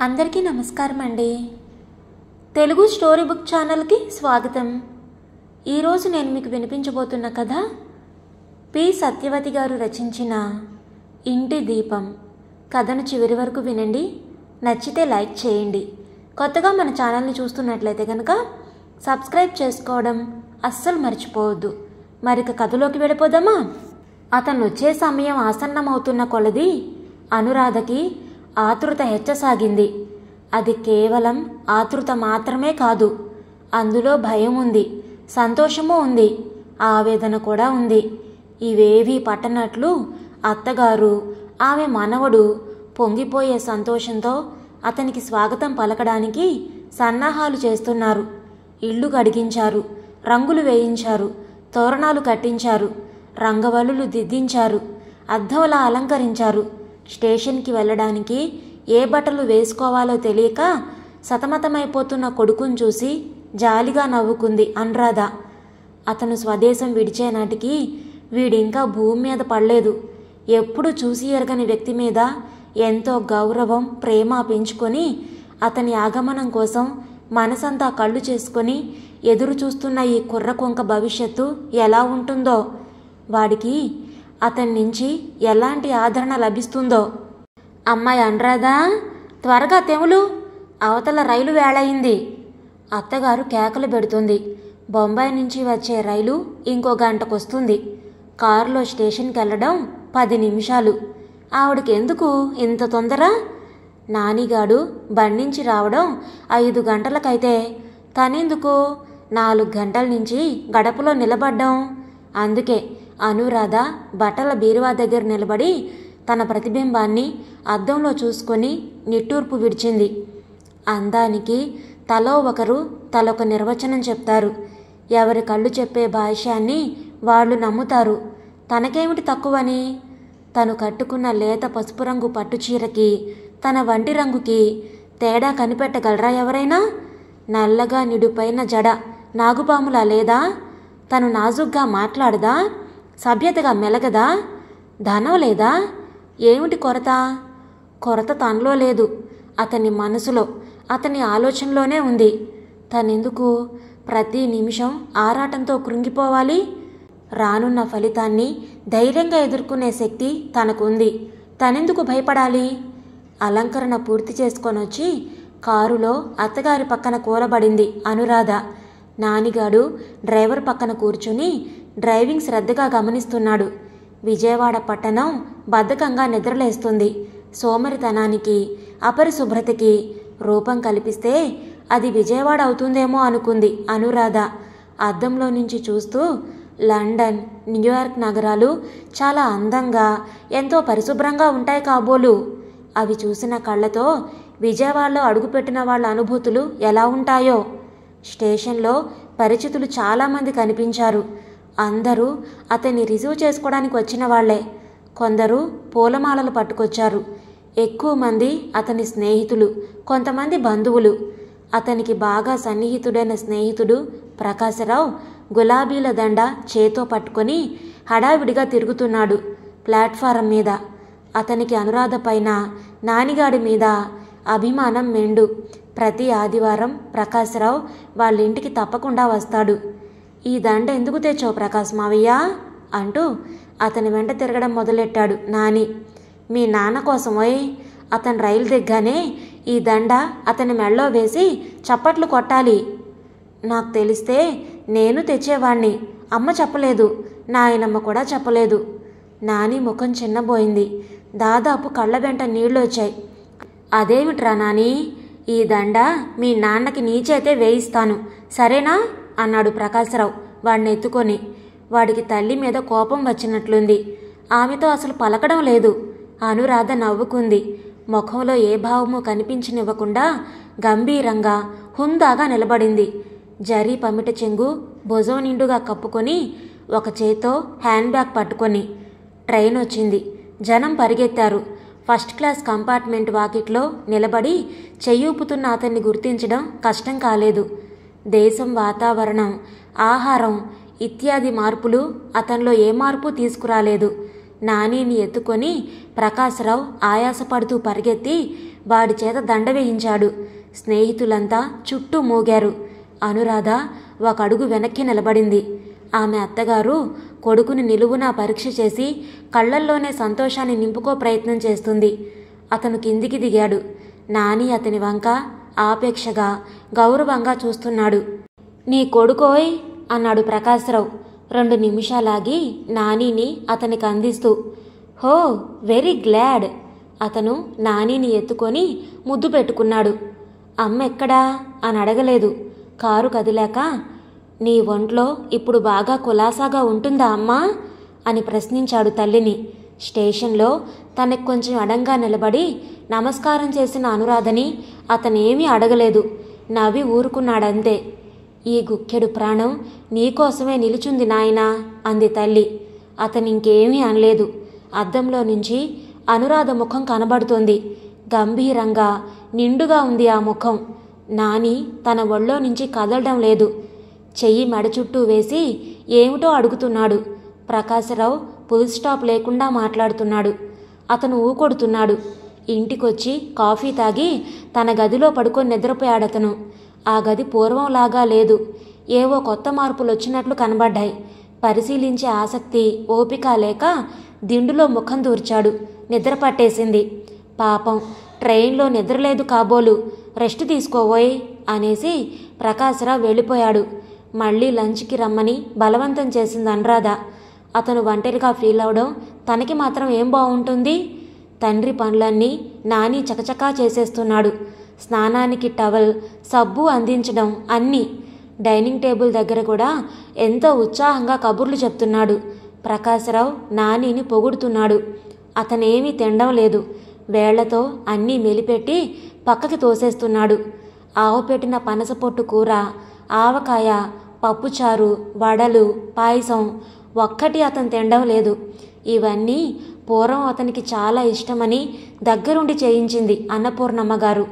అందరికీ నమస్కారం అండి. తెలుగు స్టోరీ బుక్ ఛానల్కి స్వాగతం. ఈరోజు నేను మీకు వినిపించబోతున్న కథ పి సత్యవతి గారు రచించిన ఇంటి దీపం. కథను చివరి వరకు వినండి. నచ్చితే లైక్ చేయండి. కొత్తగా మన ఛానల్ని చూస్తున్నట్లయితే కనుక సబ్స్క్రైబ్ చేసుకోవడం అస్సలు మర్చిపోవద్దు. మరిక కథలోకి వెళ్ళిపోదామా? అతను వచ్చే సమయం ఆసన్నమవుతున్న కొలది అనురాధకి ఆతృత హెచ్చసాగింది. అది కేవలం ఆతృత మాత్రమే కాదు, అందులో భయం ఉంది, సంతోషము ఉంది, ఆవేదన కూడా ఉంది. ఇవేవీ పట్టనట్లు అత్తగారు, ఆమె మనవడు పొంగిపోయే సంతోషంతో అతనికి స్వాగతం పలకడానికి సన్నాహాలు చేస్తున్నారు. ఇల్లు కడిగించారు, రంగులు వేయించారు, తోరణాలు కట్టించారు, రంగవల్లులు దిద్దించారు, అద్దంలా అలంకరించారు. స్టేషన్కి వెళ్ళడానికి ఏ బట్టలు వేసుకోవాలో తెలియక సతమతమైపోతున్న కొడుకుని చూసి జాలిగా నవ్వుకుంది అనురాధ. అతను స్వదేశం విడిచే నాటికి వీడింకా భూమి మీద పడలేదు. ఎప్పుడు చూసి ఎరగని వ్యక్తి మీద ఎంతో గౌరవం, ప్రేమ పెంచుకొని అతని ఆగమనం కోసం మనసంతా కళ్ళు చేసుకొని ఎదురు చూస్తున్న ఈ కుర్ర కొంక భవిష్యత్తు ఎలా ఉంటుందో, వాడికి అతని నుంచి ఎలాంటి ఆదరణ లభిస్తుందో. అమ్మాయి అనురాధ, త్వరగా తెములు, అవతల రైలు వేళయింది. అత్తగారు కేకలు పెడుతుంది. బొంబాయి నుంచి వచ్చే రైలు ఇంకో గంటకొస్తుంది. కారులో స్టేషన్కి వెళ్ళడం 10 నిమిషాలు. ఆవిడకి ఎందుకు ఇంత తొందర? నానిగాడు బండించి రావడం 5 గంటలకైతే తనెందుకు 4 గంటల నుంచి గడపలో నిలబడ్డం? అందుకే అనురాధ బట్టల బీరువా దగ్గర నిలబడి తన ప్రతిబింబాన్ని అద్దంలో చూసుకొని నిట్టూర్పు విడిచింది. అందానికి తలో ఒకరు తలొక నిర్వచనం చెప్తారు. ఎవరి కళ్ళు చెప్పే భాష్యాన్ని వాళ్ళు నమ్ముతారు. తనకేమిటి తక్కువని? తను కట్టుకున్న లేత పసుపు రంగు పట్టుచీరకి తన వంటి రంగుకి తేడా కనిపెట్టగలరా ఎవరైనా? నల్లగా నిడుపైన జడ నాగుపాములా లేదా? తను నాజుగ్గా మాట్లాడదా? సభ్యతగా మెలగదా? ధనం లేదా? ఏమిటి కొరత? కొరత తనలో లేదు, అతని మనసులో, అతని ఆలోచనలోనే ఉంది. తనెందుకు ప్రతి నిమిషం ఆరాటంతో కృంగిపోవాలి? రానున్న ఫలితాన్ని ధైర్యంగా ఎదుర్కొనే శక్తి తనకుంది. తనెందుకు భయపడాలి? అలంకరణ పూర్తి చేసుకొనొచ్చి కారులో అత్తగారి పక్కన కూలబడింది అనురాధ. నానిగాడు డ్రైవర్ పక్కన కూర్చుని డ్రైవింగ్ శ్రద్ధగా గమనిస్తున్నాడు. విజయవాడ పట్టణం బద్ధకంగా నిద్రలేస్తుంది. సోమరితనానికి, అపరిశుభ్రతకి రూపం కల్పిస్తే అది విజయవాడ అవుతుందేమో అనుకుంది అనురాధ. అద్దంలో నుంచి చూస్తూ లండన్, న్యూయార్క్ నగరాలు చాలా అందంగా, ఎంతో పరిశుభ్రంగా ఉంటాయి కాబోలు. అవి చూసిన కళ్ళతో విజయవాడలో అడుగుపెట్టిన వాళ్ళ అనుభూతులు ఎలా ఉంటాయో. స్టేషన్లో పరిచితులు చాలామంది కనిపించారు. అందరూ అతన్ని రిసీవ్ చేసుకోవడానికి వచ్చిన వాళ్లే. కొందరు పూలమాలలు పట్టుకొచ్చారు. ఎక్కువ మంది అతని స్నేహితులు, కొంతమంది బంధువులు. అతనికి బాగా సన్నిహితుడైన స్నేహితుడు ప్రకాశరావు గులాబీల దండ చేతో పట్టుకొని హడావిడిగా తిరుగుతున్నాడు ప్లాట్ఫారం మీద. అతనికి అనురాధ పైన, నానిగాడి మీద అభిమానం మెండు. ప్రతి ఆదివారం ప్రకాశరావు వాళ్ళ ఇంటికి తప్పకుండా వస్తాడు. ఈ దండ ఎందుకు తెచ్చావు ప్రకాశ్ మావయ్య అంటూ అతని వెంట తిరగడం మొదలెట్టాడు నాని. మీ నాన్న కోసమోయ్. అతను రైలు దిగ్గానే ఈ దండ అతని మెళ్ళో వేసి చప్పట్లు కొట్టాలి. నాకు తెలిస్తే నేను తెచ్చేవాణ్ణి. అమ్మ చెప్పలేదు, నాయనమ్మ కూడా చెప్పలేదు. నాని ముఖం చిన్నబోయింది. దాదాపు కళ్ళ వెంట నీళ్లు వచ్చాయి. అదేమిట్రా నాని, ఈ దండ మీ నాన్నకి నీ చేతే వేయిస్తాను, సరేనా అన్నాడు ప్రకాశరావు వాడిని ఎత్తుకొని. వాడికి తల్లి మీద కోపం వచ్చినట్లుంది. ఆమెతో అసలు పలకడం లేదు. అనురాధ నవ్వుకుంది. ముఖంలో ఏ భావమూ కనిపించనివ్వకుండా గంభీరంగా, హుందాగా నిలబడింది. జరీ పమిట చెంగు భుజం నిండుగా కప్పుకొని, ఒక చేతో హ్యాండ్ బ్యాగ్ పట్టుకొని. ట్రైన్ వచ్చింది. జనం పరిగెత్తారు. ఫస్ట్ క్లాస్ కంపార్ట్మెంట్ వాకిట్లో నిలబడి చెయ్యూపుతున్న అతన్ని గుర్తించడం కష్టం కాలేదు. దేశం, వాతావరణం, ఆహారం ఇత్యాది మార్పులు అతనిలో ఏ మార్పు తీసుకురాలేదు. నానిని ఎత్తుకొని ప్రకాశరావు ఆయాసపడుతూ పరిగెత్తి వాడి చేత దండ వేయించాడు. స్నేహితులంతా చుట్టూ మూగారు. అనురాధ ఒక అడుగు వెనక్కి నిలబడింది. ఆమె అత్తగారు కొడుకుని నిలువునా పరీక్ష చేసి కళ్ళల్లోనే సంతోషాన్ని నింపుకో ప్రయత్నం చేస్తుంది. అతను కిందికి దిగాడు. నాని అతని వంక ఆపేక్షగా గౌరవంగా చూస్తున్నాడు. నీ కొడుకోయ్ అన్నాడు ప్రకాశ్రావు 2 నిమిషాలాగి నానీని అతనికి అందిస్తూ. హో, వెరీ గ్లాడ్. అతను నానీని ఎత్తుకొని ముద్దు పెట్టుకున్నాడు. అమ్మ ఎక్కడా అని అడగలేదు. కారు కదిలాక, నీ ఒంట్లో ఇప్పుడు బాగా కులాసాగా ఉంటుందా అమ్మా అని ప్రశ్నించాడు తల్లిని. స్టేషన్లో తనకు కొంచెం అడంగా నిలబడి నమస్కారం చేసిన అనురాధని అతనేమీ అడగలేదు. నవ్వి ఊరుకున్నాడంతే. ఈ గుక్కెడు ప్రాణం నీకోసమే నిలుచుంది నాయనా అంది తల్లి. అతనింకేమీ అనలేదు. అద్దంలో నుంచి అనురాధ ముఖం కనబడుతోంది. గంభీరంగా నిండుగా ఉంది ఆ ముఖం. నాని తన ఒళ్ళో నుంచి కదలడం లేదు. చెయ్యి మెడ చుట్టూ వేసి ఏమిటో అడుగుతున్నాడు. ప్రకాశరావు ఫుల్ స్టాప్ లేకుండా మాట్లాడుతున్నాడు. అతను ఊకొడుతున్నాడు. ఇంటికొచ్చి కాఫీ తాగి తన గదిలో పడుకొని నిద్రపోయాడతను. ఆ గది పూర్వంలాగా లేదు. ఏవో కొత్త మార్పులు వచ్చినట్లు కనబడ్డాయి. పరిశీలించే ఆసక్తి ఓపిక లేక దిండులో ముఖం దూర్చాడు. నిద్ర పట్టేసింది. పాపం, ట్రైన్లో నిద్రలేదు కాబోలు, రెస్ట్ తీసుకోవోయ్ అనేసి ప్రకాశరావు వెళ్ళిపోయాడు. మళ్ళీ లంచ్కి రమ్మని బలవంతం చేసింది అనురాధ. అతను ఒంటరిగా ఫీల్ అవడం తనకి మాత్రం ఏం బాగుంటుంది? తండ్రి పనులన్నీ నాని చకచకా చేసేస్తున్నాడు. స్నానానికి టవల్, సబ్బు అందించడం అన్నీ. డైనింగ్ టేబుల్ దగ్గర కూడా ఎంతో ఉత్సాహంగా కబుర్లు చెప్తున్నాడు. ప్రకాశరావు నానిని పొగుడుతున్నాడు. అతనేమీ తినడం లేదు. వేళ్లతో అన్నీ మెలిపెట్టి పక్కకి తోసేస్తున్నాడు. ఆవు పెట్టిన పనసపొట్టు కూర, ఆవకాయ, పప్పుచారు, వడలు, పాయసం ఒక్కటి అతను తినడం లేదు. ఇవన్నీ పూర్వం అతనికి చాలా ఇష్టమని దగ్గరుండి చేయించింది అన్నపూర్ణమ్మ గారు.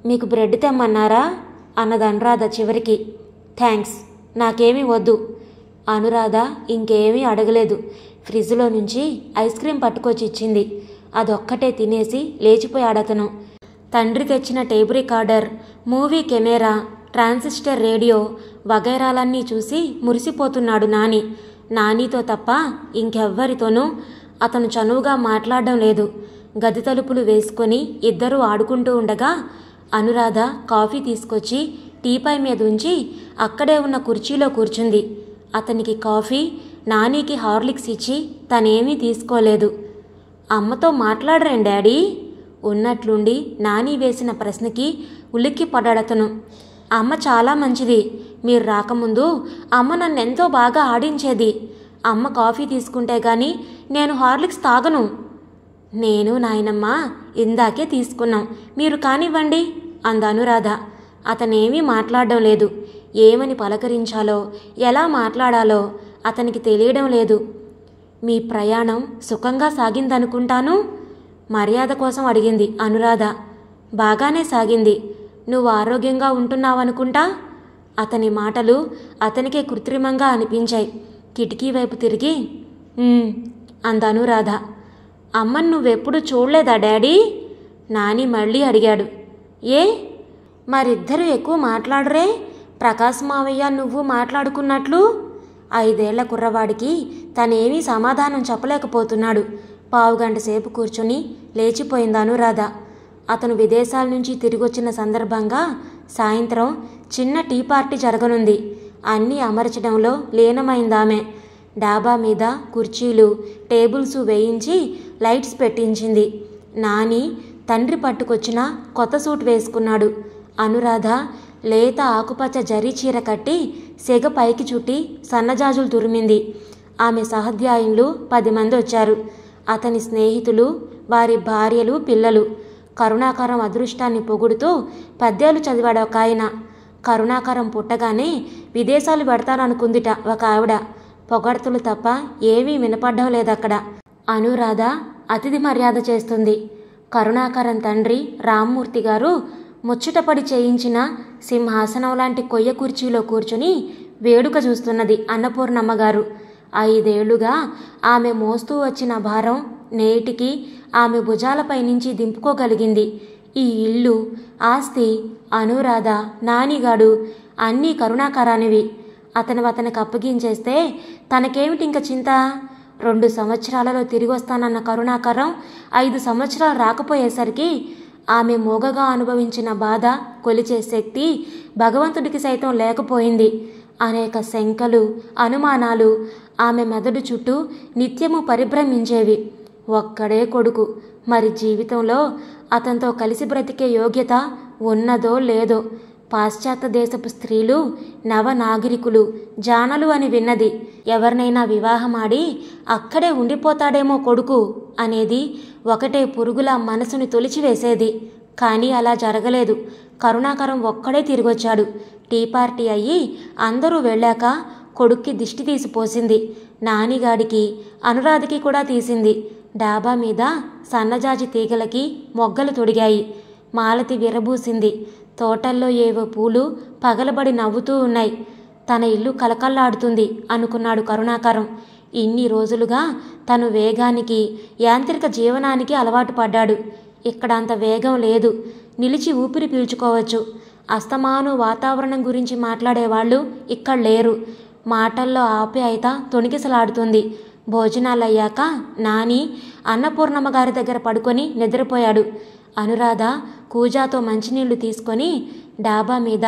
మీకు బ్రెడ్ తెమ్మన్నారా అన్నది అనురాధ చివరికి. థ్యాంక్స్, నాకేమీ వద్దు. అనురాధ ఇంకేమీ అడగలేదు. ఫ్రిడ్జ్లో నుంచి ఐస్ క్రీం పట్టుకొచ్చి ఇచ్చింది. అదొక్కటే తినేసి లేచిపోయాడతను. తండ్రి తెచ్చిన table recorder, movie camera, transistor radio వగైరాలన్నీ చూసి మురిసిపోతున్నాడు నాని. నానితో తప్ప ఇంకెవ్వరితోనూ అతను చనువుగా మాట్లాడడం లేదు. గది తలుపులు వేసుకొని ఇద్దరూ ఆడుకుంటూ ఉండగా అనురాధ కాఫీ తీసుకొచ్చి టీపై మీద ఉంచి అక్కడే ఉన్న కుర్చీలో కూర్చుంది. అతనికి కాఫీ, నానికి హార్లిక్స్ ఇచ్చి తనేమీ తీసుకోలేదు. అమ్మతో మాట్లాడరేం డాడీ? ఉన్నట్లుండి నాని వేసిన ప్రశ్నకి ఉలిక్కి పడ్డాడతను. అమ్మ చాలా మంచిది. మీరు రాకముందు అమ్మ నన్నెంతో బాగా ఆడించేది. అమ్మ కాఫీ తీసుకుంటే గాని నేను హార్లిక్స్ తాగను. నేను నాయనమ్మ ఇందాకే తీసుకున్నాం, మీరు కానివ్వండి అంది అనురాధ. అతనేమీ మాట్లాడడం లేదు. ఏమని పలకరించాలో, ఎలా మాట్లాడాలో అతనికి తెలియడం లేదు. మీ ప్రయాణం సుఖంగా సాగిందనుకుంటాను మర్యాద కోసం అడిగింది అనురాధ. బాగానే సాగింది. నువ్వు ఆరోగ్యంగా ఉంటున్నావనుకుంటా. అతని మాటలు అతనికే కృత్రిమంగా అనిపించాయి. కిటికీ వైపు తిరిగి అంది అనురాధ. అమ్మను నువ్వెప్పుడు చూడలేదా డాడీ? నాని మళ్ళీ అడిగాడు. ఏ, మరిద్దరూ ఎక్కువ మాట్లాడరే? ప్రకాశ్ మావయ్య నువ్వు మాట్లాడుకున్నట్లు. 5 ఏళ్ల కుర్రవాడికి తనేమీ సమాధానం చెప్పలేకపోతున్నాడు. పావుగంట సేపు కూర్చుని లేచిపోయింది అనురాధ. అతను విదేశాల నుంచి తిరిగొచ్చిన సందర్భంగా సాయంత్రం చిన్న టీ పార్టీ జరగనుంది. అన్నీ అమర్చడంలో లీనమైందామె. డాబా మీద కుర్చీలు, టేబుల్స్ వేయించి లైట్స్ పెట్టించింది. నాని తండ్రి పట్టుకొచ్చిన కొత్త సూట్ వేసుకున్నాడు. అనురాధ లేత ఆకుపచ్చ జరీ చీర కట్టి సెగ పైకి చుట్టి సన్నజాజులు తురిమింది. ఆమె సహధ్యాయులు 10 మంది వచ్చారు. అతని స్నేహితులు, వారి భార్యలు, పిల్లలు. కరుణాకరం అదృష్టాన్ని పొగుడుతూ పద్యాలు చదివాడు ఒక ఆయన. కరుణాకరం పుట్టగానే విదేశాలు పెడతాననుకుందిట ఒక ఆవిడ. పొగడ్తలు తప్ప ఏమీ వినపడ్డం లేదక్కడ. అనురాధ అతిథి మర్యాద చేస్తుంది. కరుణాకరం తండ్రి రామ్మూర్తి గారు ముచ్చటపడి చేయించిన సింహాసనం లాంటి కొయ్య కుర్చీలో కూర్చుని వేడుక చూస్తున్నది అన్నపూర్ణమ్మ గారు. 5 ఏళ్లుగా ఆమె మోస్తూ వచ్చిన భారం నేటికి ఆమె భుజాలపై నుంచి దింపుకోగలిగింది. ఈ ఇల్లు, ఆస్తి, అనురాధ, నానిగాడు అన్నీ కరుణాకరానివి. అతనికి అప్పగించేస్తే తనకేమిటి ఇంక చింత? 2 సంవత్సరాలలో తిరిగి వస్తానన్న కరుణాకరం 5 సంవత్సరాలు రాకపోయేసరికి ఆమె మోగగా అనుభవించిన బాధ కొలిచే శక్తి భగవంతుడికి సైతం లేకపోయింది. అనేక శంకలు, అనుమానాలు ఆమె మెదడు చుట్టూ నిత్యము పరిభ్రమించేవి. ఒక్కడే కొడుకు, మరి జీవితంలో అతనితో కలిసి బ్రతికే యోగ్యత ఉన్నదో లేదో? పాశ్చాత్య దేశపు స్త్రీలు నవనాగరికులు, జానలు అని విన్నది. ఎవరినైనా వివాహమాడి అక్కడే ఉండిపోతాడేమో కొడుకు అనేది ఒకటే పురుగులా మనసుని తొలిచివేసేది. కానీ అలా జరగలేదు. కరుణాకరం ఒక్కడే తిరిగొచ్చాడు. టీ పార్టీ అయ్యి అందరూ వెళ్ళాక కొడుక్కి దిష్టి తీసిపోసింది. నానిగాడికి, అనురాధకి కూడా తీసింది. డాబా మీద సన్నజాజి తీగలకి మొగ్గలు తొడిగాయి. మాలతి విరబూసింది. తోటల్లో ఏవో పూలు పగలబడి నవ్వుతూ ఉన్నాయి. తన ఇల్లు కలకల్లాడుతుంది అనుకున్నాడు కరుణాకరం. ఇన్ని రోజులుగా తను వేగానికి, యాంత్రిక జీవనానికి అలవాటు పడ్డాడు. ఇక్కడ అంత వేగం లేదు. నిలిచి ఊపిరి పీల్చుకోవచ్చు. అస్తమాను వాతావరణం గురించి మాట్లాడేవాళ్ళు ఇక్కడ లేరు. మాటల్లో ఆప్యాయత తొణికిసలాడుతుంది. భోజనాలయ్యాక నాని అన్నపూర్ణమ్మ గారి దగ్గర పడుకొని నిద్రపోయాడు. అనురాధ కూజాతో మంచినీళ్లు తీసుకొని డాబా మీద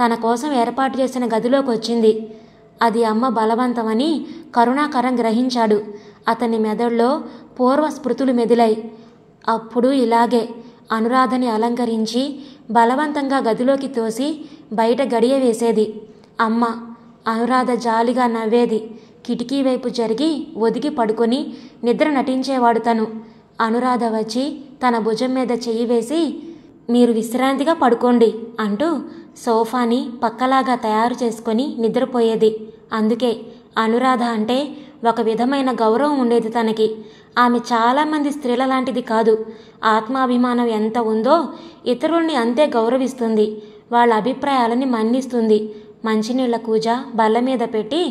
తన కోసం ఏర్పాటు చేసిన గదిలోకి వచ్చింది. అది అమ్మ బలవంతమని కరుణాకరం గ్రహించాడు. అతని మెదడులో పూర్వ స్మృతులు మెదిలాయి. అప్పుడు ఇలాగే అనురాధని అలంకరించి బలవంతంగా గదిలోకి తోసి బయట గడియ వేసేది అమ్మ. అనురాధ జాలిగా నవ్వేది. కిటికీ వైపు జరిగి ఒదిగి పడుకొని నిద్ర నటించేవాడు తను. అనురాధ వచ్చి తన భుజం మీద చెయ్యి వేసి, మీరు విశ్రాంతిగా పడుకోండి అంటూ సోఫాని పక్కలాగా తయారు చేసుకొని నిద్రపోయేది. అందుకే అనురాధ అంటే ఒక విధమైన గౌరవం ఉండేది తనకి. ఆమె చాలామంది స్త్రీల లాంటిది కాదు. ఆత్మాభిమానం ఎంత ఉందో ఇతరుల్ని అంతే గౌరవిస్తుంది. వాళ్ళ అభిప్రాయాలని మన్నిస్తుంది. మంచినీళ్ల కూజ బల్ల మీద పెట్టి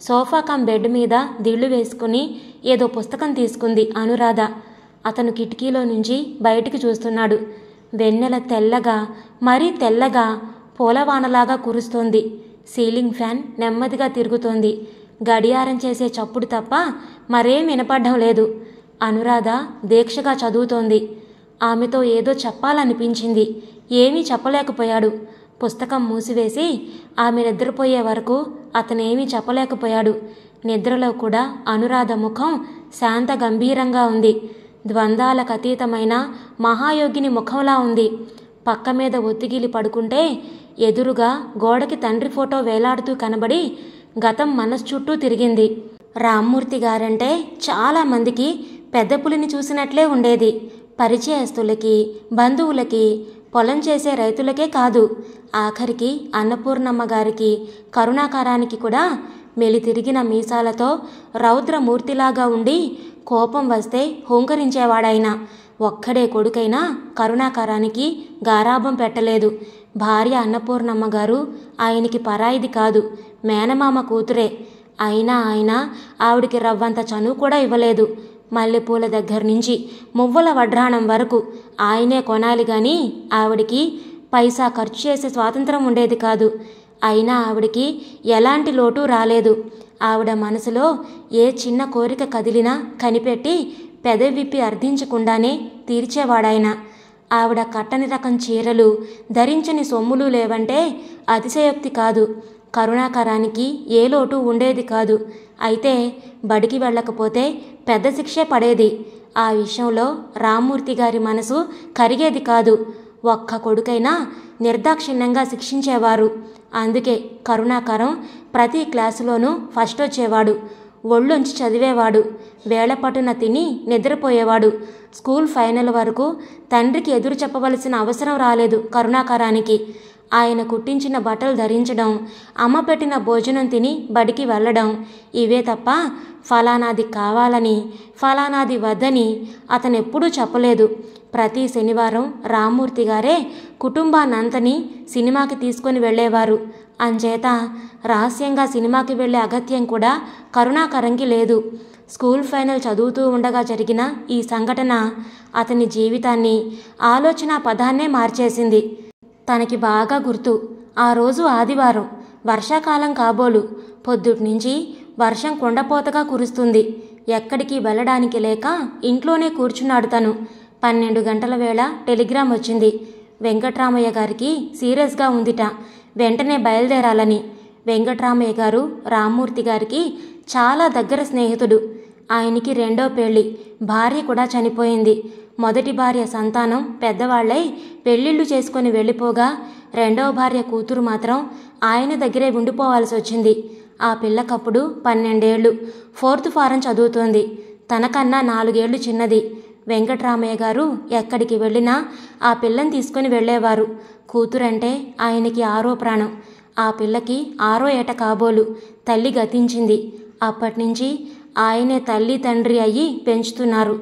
సోఫా కం బెడ్ మీద దిళ్ళు వేసుకుని ఏదో పుస్తకం తీసుకుంది అనురాధ. అతను కిటికీలో నుంచి బయటికి చూస్తున్నాడు. వెన్నెల తెల్లగా, మరీ తెల్లగా పూలవానలాగా కురుస్తోంది. సీలింగ్ ఫ్యాన్ నెమ్మదిగా తిరుగుతోంది. గడియారం చేసే చప్పుడు తప్ప మరేం వినపడ్డం లేదు. అనురాధ దీక్షగా చదువుతోంది. ఆమెతో ఏదో చెప్పాలనిపించింది. ఏమీ చెప్పలేకపోయాడు. పుస్తకం మూసివేసి ఆమె నిద్రపోయే వరకు అతనేమీ చెప్పలేకపోయాడు. నిద్రలో కూడా అనురాధ ముఖం శాంత గంభీరంగా ఉంది. ద్వంద్వాలకు అతీతమైన మహాయోగిని ముఖంలా ఉంది. పక్క మీద ఒత్తిగిలి పడుకుంటే ఎదురుగా గోడకి తండ్రి ఫోటో వేలాడుతూ కనబడి గతం మనసు చుట్టూ తిరిగింది. రామ్మూర్తి గారంటే చాలామందికి పెద్ద పులిని చూసినట్లే ఉండేది. పరిచయస్తులకి, బంధువులకి, పొలం చేసే రైతులకే కాదు, ఆఖరికి అన్నపూర్ణమ్మ గారికి, కరుణాకరానికి కూడా మెలితిరిగిన మీసాలతో రౌద్రమూర్తిలాగా ఉండి కోపం వస్తే హుంకరించేవాడాయన. ఒక్కడే కొడుకైనా కరుణాకరానికి గారాభం పెట్టలేదు. భార్య అన్నపూర్ణమ్మ గారు ఆయనకి పరాయిది కాదు, మేనమామ కూతురే. అయినా ఆయన ఆవిడికి రవ్వంత చనువు కూడా ఇవ్వలేదు. మల్లెపూల దగ్గర నుంచి మువ్వల వడ్రాణం వరకు ఆయనే కొనాలి గాని ఆవిడికి పైసా ఖర్చు చేసే స్వాతంత్రం ఉండేది కాదు. అయినా ఆవిడికి ఎలాంటి లోటు రాలేదు. ఆవిడ మనసులో ఏ చిన్న కోరిక కదిలినా కనిపెట్టి పెదవిప్పి అర్థించకుండానే తీర్చేవాడాయన. ఆవిడ కట్టని రకం చీరలు, ధరించని సొమ్ములు లేవంటే అతిశయోక్తి కాదు. కరుణాకరానికి ఏ లోటు ఉండేది కాదు. అయితే బడికి వెళ్ళకపోతే పెద్ద శిక్షే పడేది. ఆ విషయంలో రామ్మూర్తి గారి మనసు కరిగేది కాదు. ఒక్క కొడుకైనా నిర్దాక్షిణ్యంగా శిక్షించేవారు. అందుకే కరుణాకరం ప్రతి క్లాసులోనూ ఫస్ట్ వచ్చేవాడు. ఒళ్ళొంచి చదివేవాడు. వేళపటున తిని నిద్రపోయేవాడు. స్కూల్ ఫైనల్ వరకు తండ్రికి ఎదురు చెప్పవలసిన అవసరం రాలేదు కరుణాకరానికి. ఆయన కుట్టించిన బట్టలు ధరించడం, అమ్మ పెట్టిన భోజనం తిని బడికి వెళ్ళడం, ఇవే తప్ప ఫలానాది కావాలని, ఫలానాది వద్దని అతనెప్పుడూ చెప్పలేదు. ప్రతి శనివారం రామ్మూర్తి గారే కుటుంబాన్నంతని సినిమాకి తీసుకొని వెళ్ళేవారు. అంచేత రహస్యంగా సినిమాకి వెళ్ళే అగత్యం కూడా కరుణాకరంకి లేదు. స్కూల్ ఫైనల్ చదువుతూ ఉండగా జరిగిన ఈ సంఘటన అతని జీవితాన్ని, ఆలోచన పదాన్నే మార్చేసింది. తనకి బాగా గుర్తు. ఆ రోజు ఆదివారం, వర్షాకాలం కాబోలు. పొద్దుట్నుంచి వర్షం కుండపోతగా కురుస్తుంది. ఎక్కడికి వెళ్ళడానికి లేక ఇంట్లోనే కూర్చున్నాడు తను. 12 గంటల వేళ టెలిగ్రామ్ వచ్చింది. వెంకట్రామయ్య గారికి సీరియస్గా ఉందిట, వెంటనే బయలుదేరాలని. వెంకట్రామయ్య గారు రామ్మూర్తి గారికి చాలా దగ్గర స్నేహితుడు. ఆయనకి రెండో పెళ్లి, భార్య కూడా చనిపోయింది. మొదటి భార్య సంతానం పెద్దవాళ్లై పెళ్లిళ్ళు చేసుకుని వెళ్ళిపోగా, రెండవ భార్య కూతురు మాత్రం ఆయన దగ్గరే ఉండిపోవాల్సి వచ్చింది. ఆ పిల్లకప్పుడు 12 ఏళ్ళు, 4th ఫారం చదువుతోంది. తనకన్నా 4 ఏళ్లు చిన్నది. వెంకట్రామయ్య గారు ఎక్కడికి వెళ్ళినా ఆ పిల్లని తీసుకుని వెళ్ళేవారు. కూతురంటే ఆయనకి 6వ ప్రాణం. ఆ పిల్లకి 6వ ఏట కాబోలు. తల్లి గతించింది. అప్పటినుంచి ఆయనే తల్లి తండ్రి అయ్యి పెంచుతున్నారు.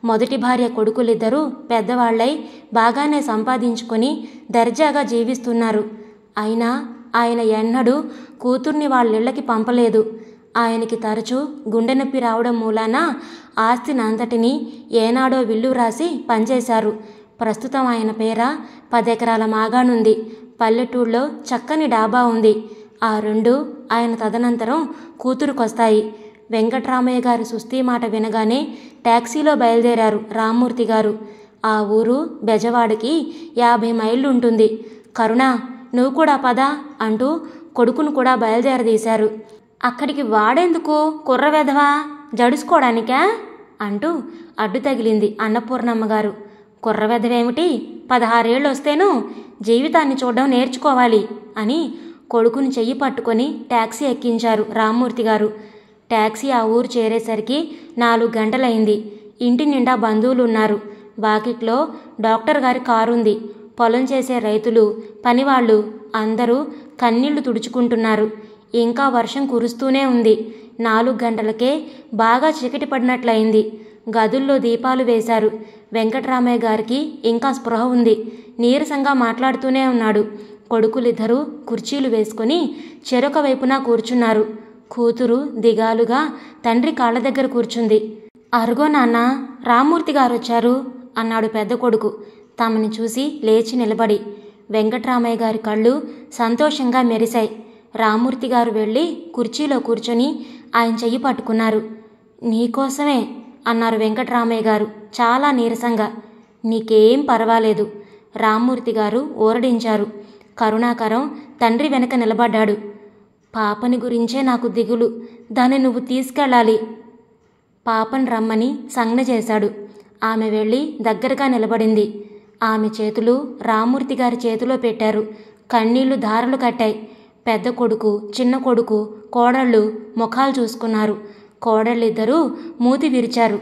మొదటి భార్య కొడుకులిద్దరూ పెద్దవాళ్లై బాగానే సంపాదించుకొని దర్జాగా జీవిస్తున్నారు. అయినా ఆయన ఎన్నడూ కూతుర్ని వాళ్ళిళ్ళకి పంపలేదు. ఆయనకి తరచూ గుండె నొప్పి రావడం మూలాన ఆస్తినంతటినీ ఏనాడో విల్లు రాసి పనిచేశారు. ప్రస్తుతం ఆయన పేర 10 ఎకరాల మాగాణుంది. పల్లెటూళ్ళలో చక్కని డాబా ఉంది. ఆ రెండు ఆయన తదనంతరం కూతురుకొస్తాయి. వెంకట్రామయ్య గారి సుస్థి మాట వినగానే టాక్సీలో బయలుదేరారు రామ్మూర్తి గారు. ఆ ఊరు బెజవాడికి 50 మైళ్ళు ఉంటుంది. కరుణ, నువ్వు కూడా పదా అంటూ కొడుకును కూడా బయలుదేరదీశారు. అక్కడికి వాడేందుకు, కుర్రవెధవా, జడుసుకోవడానికా అంటూ అడ్డు తగిలింది అన్నపూర్ణమ్మగారు. కుర్రవెధవేమిటి, 16 ఏళ్ళు వస్తేనూ జీవితాన్ని చూడడం నేర్చుకోవాలి అని కొడుకుని చెయ్యి పట్టుకొని టాక్సీ ఎక్కించారు రామ్మూర్తి గారు. టాక్సీ ఆ ఊరు చేరేసరికి 4 గంటలైంది. ఇంటి నిండా బంధువులున్నారు. వాకిట్లో డాక్టర్ గారి కారుంది. పొలం చేసే రైతులు, పనివాళ్ళు అందరూ కన్నీళ్లు తుడుచుకుంటున్నారు. ఇంకా వర్షం కురుస్తూనే ఉంది. 4 గంటలకే బాగా చీకటి పడినట్లయింది. గదుల్లో దీపాలు వేశారు. వెంకట్రామయ్య గారికి ఇంకా స్పృహ ఉంది. నీరసంగా మాట్లాడుతూనే ఉన్నాడు. కొడుకులిద్దరూ కుర్చీలు వేసుకుని చెరొక వైపున కూర్చున్నారు. కూతురు దిగాలుగా తండ్రి కాళ్ళ దగ్గర కూర్చుంది. అరుగో నాన్న, రామ్మూర్తి గారొచ్చారు అన్నాడు పెద్ద కొడుకు తమని చూసి లేచి నిలబడి. వెంకట్రామయ్య గారి కళ్ళు సంతోషంగా మెరిశాయి. రామ్మూర్తి గారు వెళ్ళి కుర్చీలో కూర్చొని ఆయన చెయ్యి పట్టుకున్నారు. నీకోసమే అన్నారు వెంకట్రామయ్య గారు చాలా నీరసంగా. నీకేం పర్వాలేదు, రామ్మూర్తి గారు ఊరడించారు. కరుణాకరం తండ్రి వెనక నిలబడ్డాడు. పాపని గురించే నాకు దిగులు, దాన్ని నువ్వు తీసుకెళ్ళాలి. పాపని రమ్మని సంజ్ఞ చేశాడు. ఆమె వెళ్ళి దగ్గరగా నిలబడింది. ఆమె చేతులు రామ్మూర్తి గారి చేతిలో పెట్టారు. కన్నీళ్లు ధారలు కట్టాయి. పెద్ద కొడుకు, చిన్న కొడుకు, కోడళ్ళు ముఖాలు చూసుకున్నారు. కోడళ్ళిద్దరూ మూతి విరిచారు.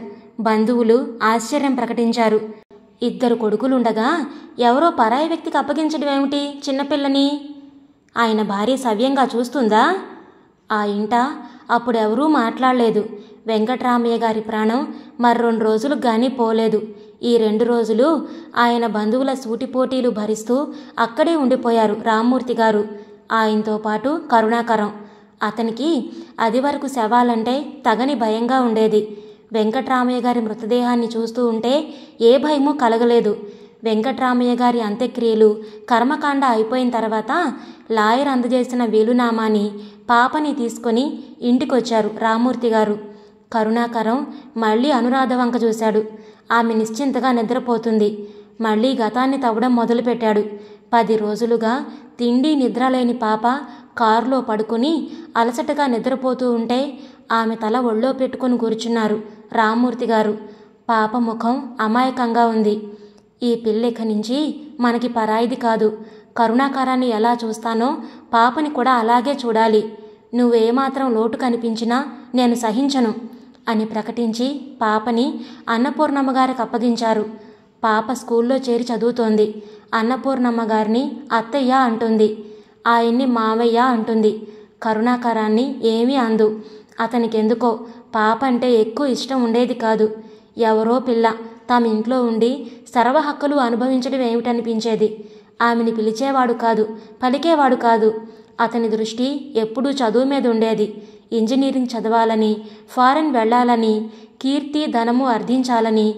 బంధువులు ఆశ్చర్యం ప్రకటించారు. 2 కొడుకులుండగా ఎవరో పరాయి వ్యక్తికి అప్పగించడం ఏమిటి చిన్నపిల్లని? ఆయన భార్య సవ్యంగా చూస్తుందా? ఆ ఇంట అప్పుడెవరూ మాట్లాడలేదు. వెంకట్రామయ్య గారి ప్రాణం మరి 2 రోజులకు గానీ పోలేదు. ఈ 2 రోజులు ఆయన బంధువుల సూటిపోటీలు భరిస్తూ అక్కడే ఉండిపోయారు రామ్మూర్తి గారు. ఆయనతో పాటు కరుణాకరం. అతనికి అది వరకు శవాలంటే తగని భయంగా ఉండేది. వెంకట్రామయ్య గారి మృతదేహాన్ని చూస్తూ ఉంటే ఏ భయమూ కలగలేదు. వెంకట్రామయ్య గారి అంత్యక్రియలు, కర్మకాండ అయిపోయిన తర్వాత లాయర్ అందజేసిన వీలునామాని, పాపని తీసుకొని ఇంటికొచ్చారు రామ్మూర్తి గారు. కరుణాకరం మళ్ళీ అనురాధ వంక చూశాడు. ఆమె నిశ్చింతగా నిద్రపోతుంది. మళ్ళీ గతాన్ని తవ్వడం మొదలుపెట్టాడు. 10 రోజులుగా తిండి నిద్ర లేని పాప కారులో పడుకుని అలసటగా నిద్రపోతూ ఉంటే ఆమె తల ఒళ్ళో పెట్టుకుని కూర్చున్నారు రామ్మూర్తి గారు. పాప ముఖం అమాయకంగా ఉంది. ఈ పిల్లెక నుంచి మనకి పరాయిది కాదు. కరుణాకరాన్ని ఎలా చూస్తానో పాపని కూడా అలాగే చూడాలి. నువ్వేమాత్రం లోటు కనిపించినా నేను సహించను అని ప్రకటించి పాపని అన్నపూర్ణమ్మ గారికి అప్పగించారు. పాప స్కూల్లో చేరి చదువుతోంది. అన్నపూర్ణమ్మ గారిని అత్తయ్య అంటుంది. ఆయన్ని మావయ్య అంటుంది. కరుణాకరాన్ని ఏమీ అందు. అతనికెందుకో పాప అంటే ఎక్కువ ఇష్టం ఉండేది కాదు. ఎవరో పిల్ల తమ ఇంట్లో ఉండి సర్వ హక్కులు అనుభవించడం ఏమిటనిపించేది. ఆమెని పిలిచేవాడు కాదు, పలికేవాడు కాదు. అతని దృష్టి ఎప్పుడూ చదువు మీద ఉండేది. ఇంజనీరింగ్ చదవాలని, ఫారెన్ వెళ్ళాలని, కీర్తి ధనము అర్థించాలని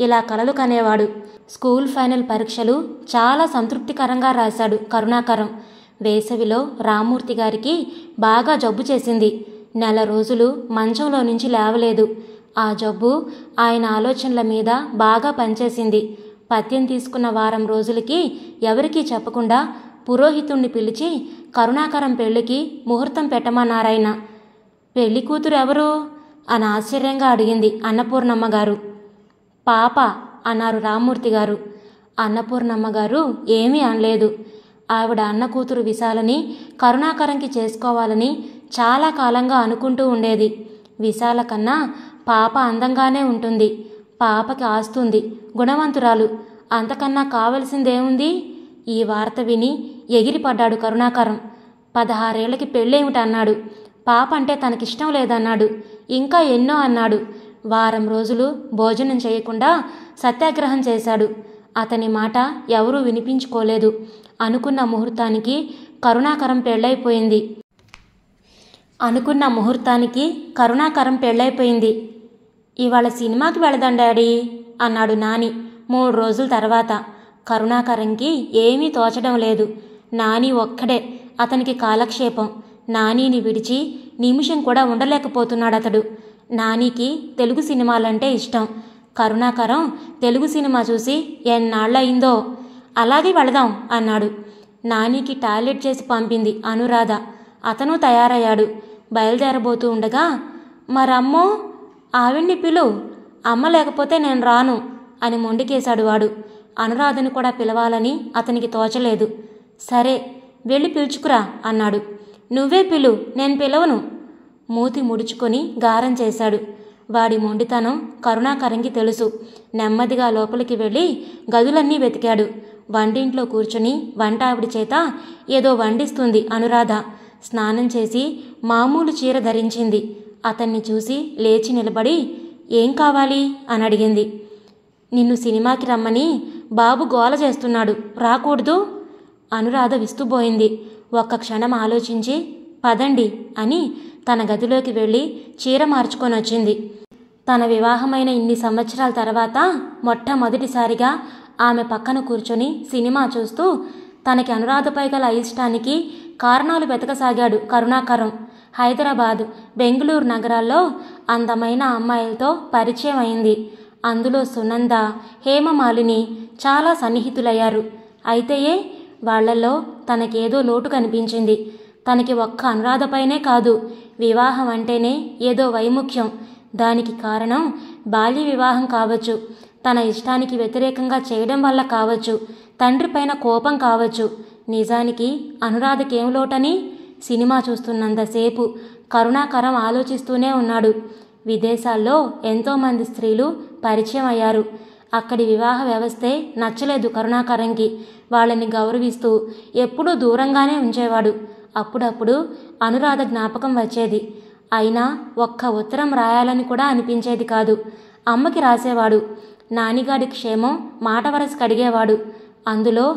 ఇలా కలలు కనేవాడు. స్కూల్ ఫైనల్ పరీక్షలు చాలా సంతృప్తికరంగా రాశాడు కరుణాకరం. వేసవిలో రామ్మూర్తి గారికి బాగా జబ్బు చేసింది. నెల రోజులు మంచంలో నుంచి లేవలేదు. ఆ జబ్బు ఆయన ఆలోచనల మీద బాగా పనిచేసింది. పత్యం తీసుకున్న వారం రోజులకి ఎవరికీ చెప్పకుండా పురోహితుణ్ణి పిలిచి కరుణాకరం పెళ్లికి ముహూర్తం పెట్టమన్నారాయన. పెళ్లి కూతురు ఎవరు అని ఆశ్చర్యంగా అడిగింది అన్నపూర్ణమ్మ గారు. పాప అన్నారు రామ్మూర్తి గారు. అన్నపూర్ణమ్మ గారు ఏమీ అనలేదు. ఆవిడ అన్న కూతురు విశాలని కరుణాకరంకి చేసుకోవాలని చాలా కాలంగా అనుకుంటూ ఉండేది. విశాల కన్నా పాప అందంగానే ఉంటుంది. పాపకి ఆస్తుంది, గుణవంతురాలు. అంతకన్నా కావలసిందేముంది? ఈ వార్త విని ఎగిరిపడ్డాడు కరుణాకరం. 16 ఏళ్లకి పెళ్ళేమిటన్నాడు. పాప అంటే తనకిష్టం లేదన్నాడు. ఇంకా ఎన్నో అన్నాడు. వారం రోజులు భోజనం చేయకుండా సత్యాగ్రహం చేశాడు. అతని మాట ఎవరూ వినిపించుకోలేదు. అనుకున్న ముహూర్తానికి కరుణాకరం పెళ్ళైపోయింది. ఇవాళ సినిమాకి వెళదాం డాడీ అన్నాడు నాని 3 రోజుల తర్వాత. కరుణాకరంకి ఏమీ తోచడం లేదు. నాని ఒక్కడే అతనికి కాలక్షేపం. నానీని విడిచి నిమిషం కూడా ఉండలేకపోతున్నాడతడు. నానికి తెలుగు సినిమాలంటే ఇష్టం. కరుణాకరం తెలుగు సినిమా చూసి ఎన్నాళ్ళయిందో. అలాగే వెళదాం అన్నాడు. నానికి టాయిలెట్ చేసి పంపింది అనురాధ. అతను తయారయ్యాడు. బయలుదేరబోతూ ఉండగా, మరమ్మో ఆవిడ్ని పిలు, అమ్మ లేకపోతే నేను రాను అని మొండికేశాడు వాడు. అనురాధను కూడా పిలవాలని అతనికి తోచలేదు. సరే వెళ్ళి పిలుచుకురా అన్నాడు. నువ్వే పిలు, నేను పిలవను. మూతి ముడుచుకొని గారం చేశాడు. వాడి మొండితనం కరుణాకరంకి తెలుసు. నెమ్మదిగా లోపలికి వెళ్ళి గదులన్నీ వెతికాడు. వంటింట్లో కూర్చుని వంట ఆవిడ చేత ఏదో వండిస్తుంది అనురాధ. స్నానం చేసి మామూలు చీర ధరించింది. అతన్ని చూసి లేచి నిలబడి ఏం కావాలి అని అడిగింది. నిన్ను సినిమాకి రమ్మని బాబు గోల చేస్తున్నాడు, రాకూడదు? అనురాధ విస్తుబోయింది. ఒక్క క్షణం ఆలోచించి పదండి అని తన గదిలోకి వెళ్ళి చీర మార్చుకొని వచ్చింది. తన వివాహమైన ఇన్ని సంవత్సరాల తర్వాత మొట్టమొదటిసారిగా ఆమె పక్కన కూర్చొని సినిమా చూస్తూ తనకి అనురాధపై గల అయిష్టానికి కారణాలు వెతకసాగాడు కరుణాకరం. హైదరాబాద్, బెంగళూరు నగరాల్లో అందమైన అమ్మాయిలతో పరిచయం అయింది. అందులో సునంద, హేమమాలిని చాలా సన్నిహితులయ్యారు. అయితే వాళ్లలో తనకేదో లోటు కనిపించింది. తనకి ఒక్క అనురాధపైనే కాదు, వివాహం అంటేనే ఏదో వైముఖ్యం. దానికి కారణం బాల్య వివాహం కావచ్చు, తన ఇష్టానికి వ్యతిరేకంగా చేయడం వల్ల కావచ్చు, తండ్రిపైన కోపం కావచ్చు. నిజానికి అనురాధకేం లోటని సినిమా చూస్తున్నంతసేపు కరుణాకరం ఆలోచిస్తూనే ఉన్నాడు. విదేశాల్లో ఎంతోమంది స్త్రీలు పరిచయం అయ్యారు. అక్కడి వివాహ వ్యవస్థే నచ్చలేదు కరుణాకరంకి. వాళ్ళని గౌరవిస్తూ ఎప్పుడూ దూరంగానే ఉంచేవాడు. అప్పుడప్పుడు అనురాధ జ్ఞాపకం వచ్చేది. అయినా ఒక్క ఉత్తరం రాయాలని కూడా అనిపించేది కాదు. అమ్మకి రాసేవాడు. నానిగాడి క్షేమం మాట వరసకు అడిగేవాడు. అందులో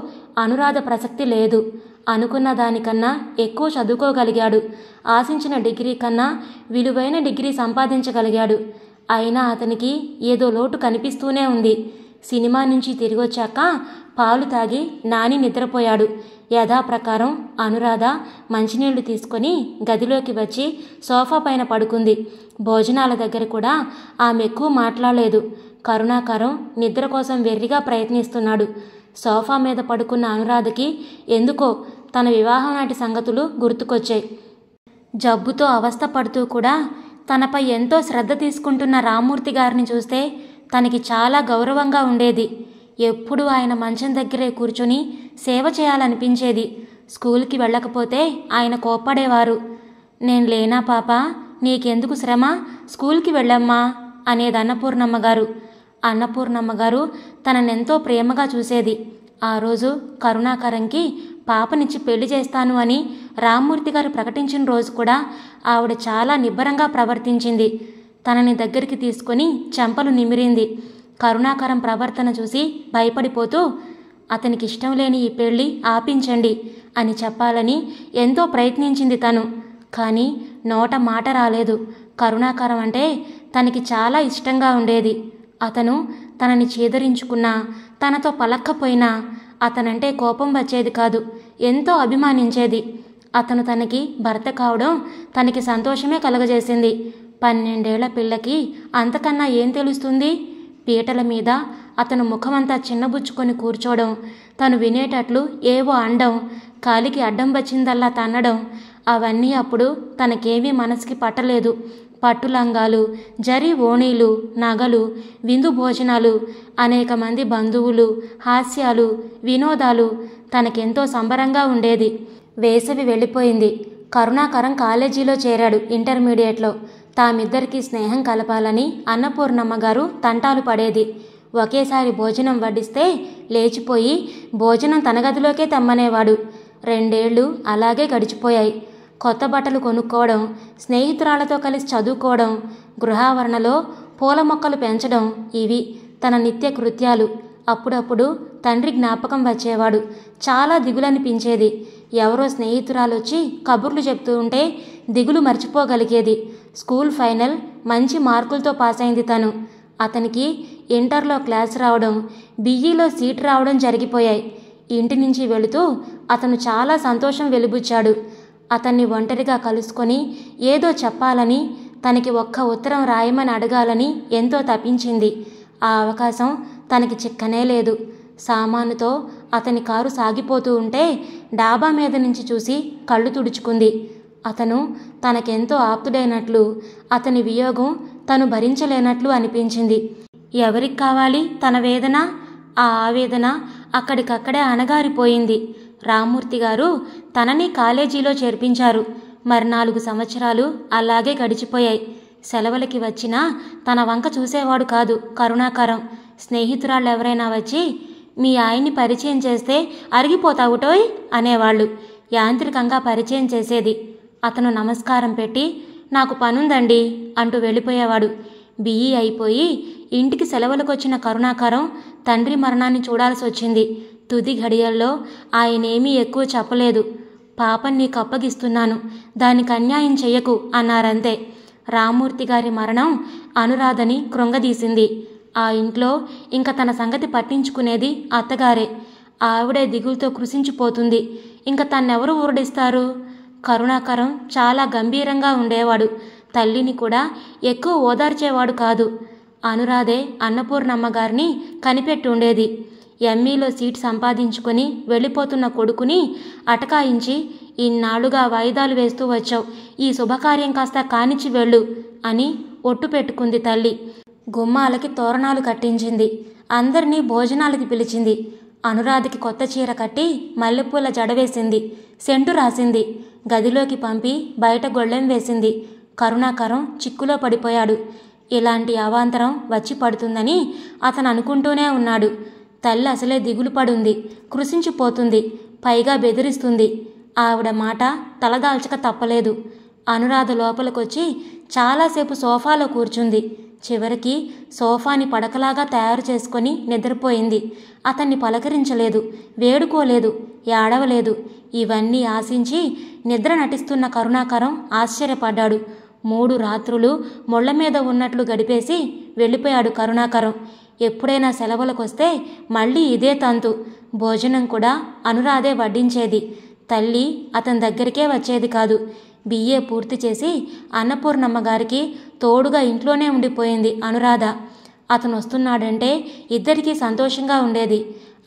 అనురాధ ప్రసక్తి లేదు. అనుకున్న దానికన్నా ఎక్కువ చదువుకోగలిగాడు. ఆశించిన డిగ్రీ కన్నా విలువైన డిగ్రీ సంపాదించగలిగాడు. అయినా అతనికి ఏదో లోటు కనిపిస్తూనే ఉంది. సినిమా నుంచి తిరిగొచ్చాక పాలు తాగి నాని నిద్రపోయాడు. యథాప్రకారం అనురాధ మంచినీళ్లు తీసుకొని గదిలోకి వచ్చి సోఫా పైన పడుకుంది. భోజనాల దగ్గర కూడా ఆమె ఎక్కువ మాట్లాడలేదు. కరుణాకరం నిద్ర కోసం వెర్రిగా ప్రయత్నిస్తున్నాడు. సోఫా మీద పడుకున్న అనురాధకి ఎందుకో తన వివాహం నాటి సంగతులు గుర్తుకొచ్చాయి. జబ్బుతో అవస్థ పడుతూ కూడా తనపై ఎంతో శ్రద్ధ తీసుకుంటున్న రామ్మూర్తి గారిని చూస్తే తనకి చాలా గౌరవంగా ఉండేది. ఎప్పుడూ ఆయన మంచం దగ్గరే కూర్చొని సేవ చేయాలనిపించేది. స్కూల్కి వెళ్ళకపోతే ఆయన కోప్పడేవారు. నేను లేనా పాప, నీకెందుకు శ్రమ, స్కూల్కి వెళ్ళమ్మా అనేది అన్నపూర్ణమ్మగారు. అన్నపూర్ణమ్మగారు తననెంతో ప్రేమగా చూసేది. ఆ రోజు కరుణాకరంకి పాపనిచ్చి పెళ్లి చేస్తాను అని రామ్మూర్తి గారు ప్రకటించిన రోజు కూడా ఆవిడ చాలా నిబ్బరంగా ప్రవర్తించింది. తనని దగ్గరికి తీసుకొని చెంపలు నిమిరింది. కరుణాకరం ప్రవర్తన చూసి భయపడిపోతూ అతనికి ఇష్టం లేని ఈ పెళ్లి ఆపించండి అని చెప్పాలని ఎంతో ప్రయత్నించింది తను. కానీ నోట మాట రాలేదు. కరుణాకరం అంటే తనకి చాలా ఇష్టంగా ఉండేది. అతను తనని చీదరించుకున్నా, తనతో పలక్కపోయినా అతనంటే కోపం వచ్చేది కాదు, ఎంతో అభిమానించేది. అతను తనకి భర్త కావడం తనకి సంతోషమే కలగజేసింది. 12 ఏళ్ల పిల్లకి అంతకన్నా ఏం తెలుస్తుంది? పీటల మీద అతను ముఖమంతా చిన్నబుచ్చుకొని కూర్చోవడం, తను వినేటట్లు ఏవో అండం, కాలికి అడ్డం వచ్చిందల్లా తన్నడం, అవన్నీ అప్పుడు తనకేమీ మనసుకి పట్టలేదు. పట్టులంగాలు, జరీ ఓణీలు, నగలు, విందు భోజనాలు, అనేక మంది బంధువులు, హాస్యాలు, వినోదాలు తనకెంతో సంబరంగా ఉండేది. వేసవి వెళ్ళిపోయింది. కరుణాకరం కాలేజీలో చేరాడు, ఇంటర్మీడియట్లో. తామిద్దరికీ స్నేహం కలపాలని అన్నపూర్ణమ్మ గారు తంటాలు పడేది. ఒకేసారి భోజనం వడ్డిస్తే లేచిపోయి భోజనం తన గదిలోకే తెమ్మనేవాడు. 2 ఏళ్లు అలాగే గడిచిపోయాయి. కొత్త బట్టలు కొనుక్కోవడం, స్నేహితురాలతో కలిసి చదువుకోవడం, గృహావరణలో పూల మొక్కలు పెంచడం, ఇవి తన నిత్య కృత్యాలు. అప్పుడప్పుడు తండ్రి జ్ఞాపకం వచ్చేవాడు. చాలా దిగులనిపించేది. ఎవరో స్నేహితురాలొచ్చి కబుర్లు చెప్తూ ఉంటే దిగులు మర్చిపోగలిగేది. స్కూల్ ఫైనల్ మంచి మార్కులతో పాస్ అయింది తను. అతనికి ఇంటర్లో క్లాస్ రావడం, బిఈలో సీట్ రావడం జరిగిపోయాయి. ఇంటి నుంచి వెళుతూ అతను చాలా సంతోషం వెలిబుచ్చాడు. అతన్ని ఒంటరిగా కలుసుకొని ఏదో చెప్పాలని, తనకి ఒక్క ఉత్తరం రాయమని అడగాలని ఎంతో తపించింది. ఆ అవకాశం తనకి చిక్కనే లేదు. సామానుతో అతని కారు సాగిపోతూ ఉంటే డాబా మీద నుంచి చూసి కళ్ళు తుడుచుకుంది. అతను తనకెంతో ఆప్తుడైనట్లు, అతని వియోగం తను భరించలేనట్లు అనిపించింది. ఎవరికి కావాలి తన వేదన? ఆ ఆవేదన అక్కడికక్కడే అణగారిపోయింది. రామ్మూర్తి గారు తనని కాలేజీలో చేర్పించారు. మరి 4 సంవత్సరాలు అలాగే గడిచిపోయాయి. సెలవులకి వచ్చినా తన వంక చూసేవాడు కాదు కరుణాకరం. స్నేహితురాళ్ళు ఎవరైనా వచ్చి, మీ ఆయన్ని పరిచయం చేస్తే అరిగిపోతావుటోయ్ అనేవాళ్ళు. యాంత్రికంగా పరిచయం చేసేది. అతను నమస్కారం పెట్టి, నాకు పనుందండి అంటూ వెళ్ళిపోయేవాడు. బిఈ అయిపోయి ఇంటికి సెలవులకొచ్చిన కరుణాకరం తండ్రి మరణాన్ని చూడాల్సి వచ్చింది. తుది ఘడియల్లో ఆయనేమీ ఎక్కువ చెప్పలేదు. పాపం నీకు అప్పగిస్తున్నాను, దానికి అన్యాయం చెయ్యకు అన్నారంతే. రామ్మూర్తి గారి మరణం అనురాధని కృంగదీసింది. ఆ ఇంట్లో ఇంక తన సంగతి పట్టించుకునేది అత్తగారే. ఆవిడే దిగులుతో కృశించిపోతుంది. ఇంక తన్నెవరు ఊరడిస్తారు? కరుణాకరం చాలా గంభీరంగా ఉండేవాడు. తల్లిని కూడా ఎక్కువ ఓదార్చేవాడు కాదు. అనురాధే అన్నపూర్ణమ్మ గారిని కనిపెట్టి ఉండేది. ఎంఈలో సీట్ సంపాదించుకొని వెళ్ళిపోతున్న కొడుకుని అటకాయించి, ఇన్నాళ్లుగా వాయిదాలు వేస్తూ వచ్చావు, ఈ శుభకార్యం కాస్త కానిచ్చి వెళ్ళు అని ఒట్టు పెట్టుకుంది తల్లి. గుమ్మాలకి తోరణాలు కట్టించింది. అందరినీ భోజనాలకి పిలిచింది. అనురాధకి కొత్త చీర కట్టి మల్లెపూల జడవేసింది. సెంటు రాసింది. గదిలోకి పంపి బయట గొళ్ళెం వేసింది. కరుణాకరం చిక్కులో పడిపోయాడు. ఇలాంటి అవాంతరం వచ్చి పడుతుందని అతను అనుకుంటూనే ఉన్నాడు. తల్లి అసలే దిగులు పడుంది, కృశించిపోతుంది, పైగా బెదిరిస్తుంది. ఆవిడ మాట తలదాల్చక తప్పలేదు. అనురాధ లోపలికొచ్చి చాలాసేపు సోఫాలో కూర్చుంది. చివరికి సోఫాని పడకలాగా తయారు చేసుకొని నిద్రపోయింది. అతన్ని పలకరించలేదు, వేడుకోలేదు, ఏడవలేదు. ఇవన్నీ ఆశించి నిద్ర నటిస్తున్న కరుణాకరం ఆశ్చర్యపడ్డాడు. 3 రాత్రులు ముళ్ల మీద ఉన్నట్లు గడిపేసి వెళ్ళిపోయాడు కరుణాకరం. ఎప్పుడైనా సెలవులకొస్తే మళ్ళీ ఇదే తంతు. భోజనం కూడా అనురాధే వడ్డించేది. తల్లి అతని దగ్గరికే వచ్చేది కాదు. బిఏ పూర్తి చేసి అన్నపూర్ణమ్మ గారికి తోడుగా ఇంట్లోనే ఉండిపోయింది అనురాధ. అతను వస్తున్నాడంటే ఇద్దరికీ సంతోషంగా ఉండేది.